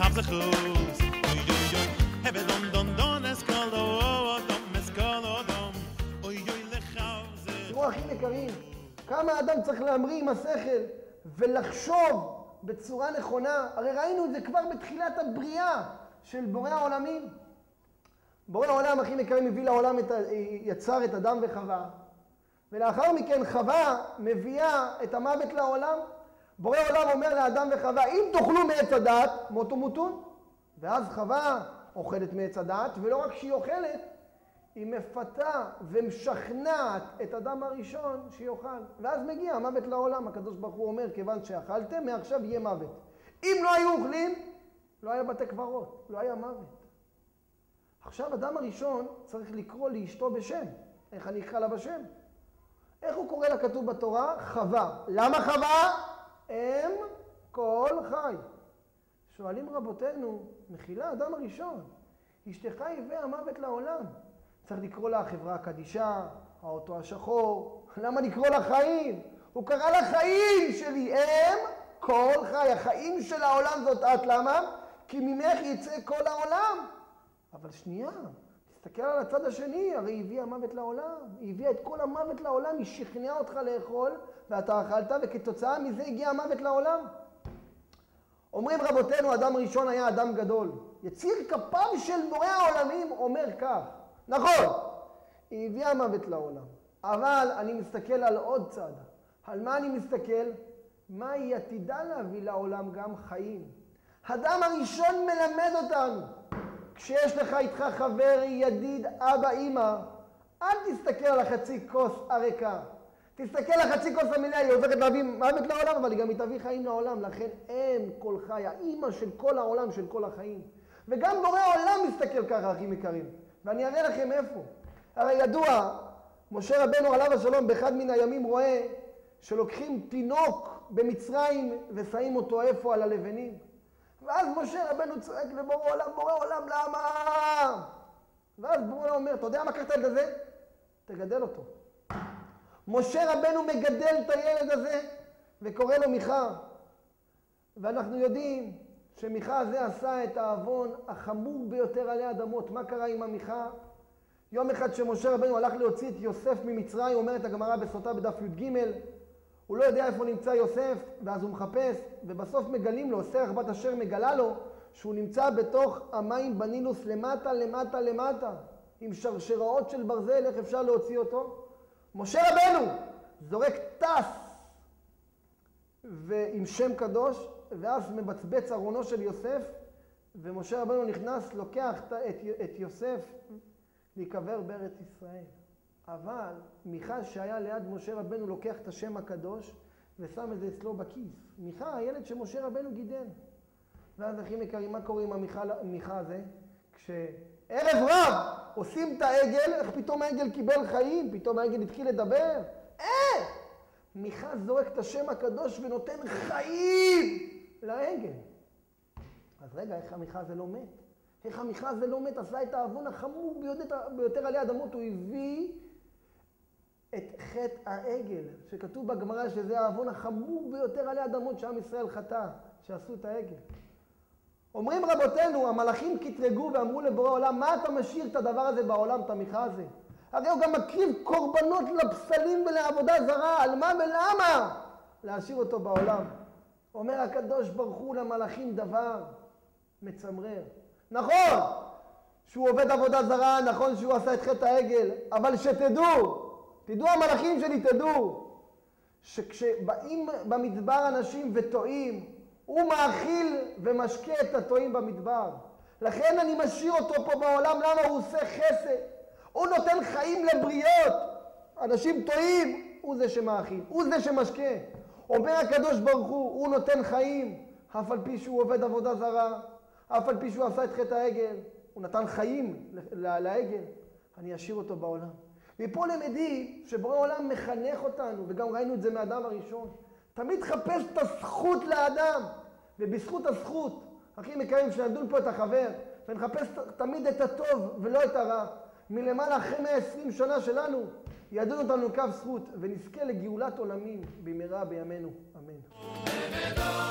hab ze khus oy oy oy have don escalo dom escalo dom oy oy le khavze. תראו אחים יקרים, כמה אדם צריך להמריא עם השכל ולחשוב בצורה נכונה. הרי ראינו את זה כבר בתחילת הבריאה של בורא העולמים. בורא העולם, אחים יקרים, מביא לעולם, יצר את אדם וחווה, ולאחר מכן חווה מביאה את המוות לעולם. בורא עולם אומר לאדם וחווה, אם תאכלו מעץ הדעת, מותו מותון. ואז חווה אוכלת מעץ הדעת, ולא רק שהיא אוכלת, היא מפתה ומשכנעת את אדם הראשון שיאכל. ואז מגיע המוות לעולם. הקדוש ברוך הוא אומר, כיוון שאכלתם, מעכשיו יהיה מוות. אם לא היו אוכלים, לא היה בתי קברות, לא היה מוות. עכשיו אדם הראשון צריך לקרוא לאשתו בשם. איך אני אקרא לה בשם? איך הוא קורא לה? כתוב בתורה? חווה. למה חווה? אם כל חי. שואלים רבותינו, מחילה אדם הראשון, אשתך הביאה המוות לעולם. צריך לקרוא לה חברה קדישה, האוטו השחור. למה לקרוא לה חיים? הוא קרא לה חיים שלי, אם כל חי. החיים של העולם זאת את. למה? כי ממך יצא כל העולם. אבל שנייה, תסתכל על הצד השני, הרי היא הביאה מוות לעולם. היא הביאה את כל המוות לעולם, היא שכנעה אותך לאכול, ואתה אכלת, וכתוצאה מזה הגיע המוות לעולם. אומרים רבותינו, אדם ראשון היה אדם גדול. יציר כפיו של בורא העולמים אומר כך. נכון, היא הביאה מוות לעולם. אבל אני מסתכל על עוד צד. על מה אני מסתכל? מה היא עתידה להביא לעולם? גם חיים. האדם הראשון מלמד אותנו. כשיש לך איתך חבר, ידיד, אבא, אמא, אל תסתכל על החצי כוס הריקה. תסתכל על החצי כוס המלאה, היא הופכת להביא מוות לעולם, אבל היא גם תביא חיים לעולם. לכן אם כל חי, האמא של כל העולם, של כל החיים. וגם בורא העולם מסתכל ככה, אחים יקרים. ואני אראה לכם איפה. הרי ידוע, משה רבנו עליו השלום באחד מן הימים רואה שלוקחים תינוק במצרים ושמים אותו איפה? על הלבנים. ואז משה רבנו צועק לבורא עולם, בורא עולם, למה? ואז בורא עולם אומר, אתה יודע מה קראת את זה? תגדל אותו. משה רבנו מגדל את הילד הזה וקורא לו מיכה. ואנחנו יודעים שמיכה הזה עשה את העוון החמור ביותר עלי אדמות. מה קרה עם המיכה? יום אחד שמשה רבנו הלך להוציא את יוסף ממצרים, אומרת הגמרא בסוטה בדף י"ג, הוא לא יודע איפה נמצא יוסף, ואז הוא מחפש, ובסוף מגלים לו, שרח בת אשר מגלה לו, שהוא נמצא בתוך המים בנילוס למטה, למטה, למטה, עם שרשראות של ברזל. איך אפשר להוציא אותו? משה רבנו זורק טס ועם שם קדוש, ואז מבצבץ ארונו של יוסף, ומשה רבנו נכנס, לוקח את יוסף להיקבר בארץ ישראל. אבל מיכה שהיה ליד משה רבנו לוקח את השם הקדוש ושם את זה אצלו בכיס. מיכה, הילד שמשה רבנו גידל. ואז אחים יקרים, מה קורה עם המיכה הזה? כשערב רב עושים את העגל, איך פתאום העגל קיבל חיים? פתאום העגל התחיל לדבר? מיכה זורק את השם הקדוש ונותן חיים לעגל. אז רגע, איך המיכה הזה לא מת? איך המיכה הזה לא מת? עשה את העוון החמור ביותר עלי אדמות. הוא הביא את חטא העגל, שכתוב בגמרא שזה העוון החמור ביותר עלי אדמות שעם ישראל חטא, שעשו את העגל. אומרים רבותינו, המלאכים קטרגו ואמרו לבורא עולם, מה אתה משאיר את הדבר הזה בעולם, את המיכה הזה? הרי הוא גם מקריב קורבנות לפסלים ולעבודה זרה, על מה ולמה? להשאיר אותו בעולם. אומר הקדוש ברוך הוא למלאכים דבר מצמרר. נכון שהוא עובד עבודה זרה, נכון שהוא עשה את חטא העגל, אבל שתדעו, תדעו המלאכים שלי, תדעו, שכשבאים במדבר אנשים וטועים, הוא מאכיל ומשקה את הטועים במדבר. לכן אני משאיר אותו פה בעולם. למה? הוא עושה חסד. הוא נותן חיים לבריות. אנשים טועים, הוא זה שמאכיל, הוא זה שמשקה. אומר הקדוש ברוך הוא נותן חיים, אף על פי שהוא עובד עבודה זרה, אף על פי שהוא עשה את חטא העגל, הוא נתן חיים לעגל. אני אשאיר אותו בעולם. ופה למדי שבורא עולם מחנך אותנו, וגם ראינו את זה מהאדם הראשון. תמיד חפש את הזכות לאדם, ובזכות הזכות, אחים יקרים, שנדון פה את החבר, ונחפש תמיד את הטוב ולא את הרע. מלמעלה אחרי 120 שנה שלנו, ידון אותנו קו זכות, ונזכה לגאולת עולמים במהרה בימינו. אמן.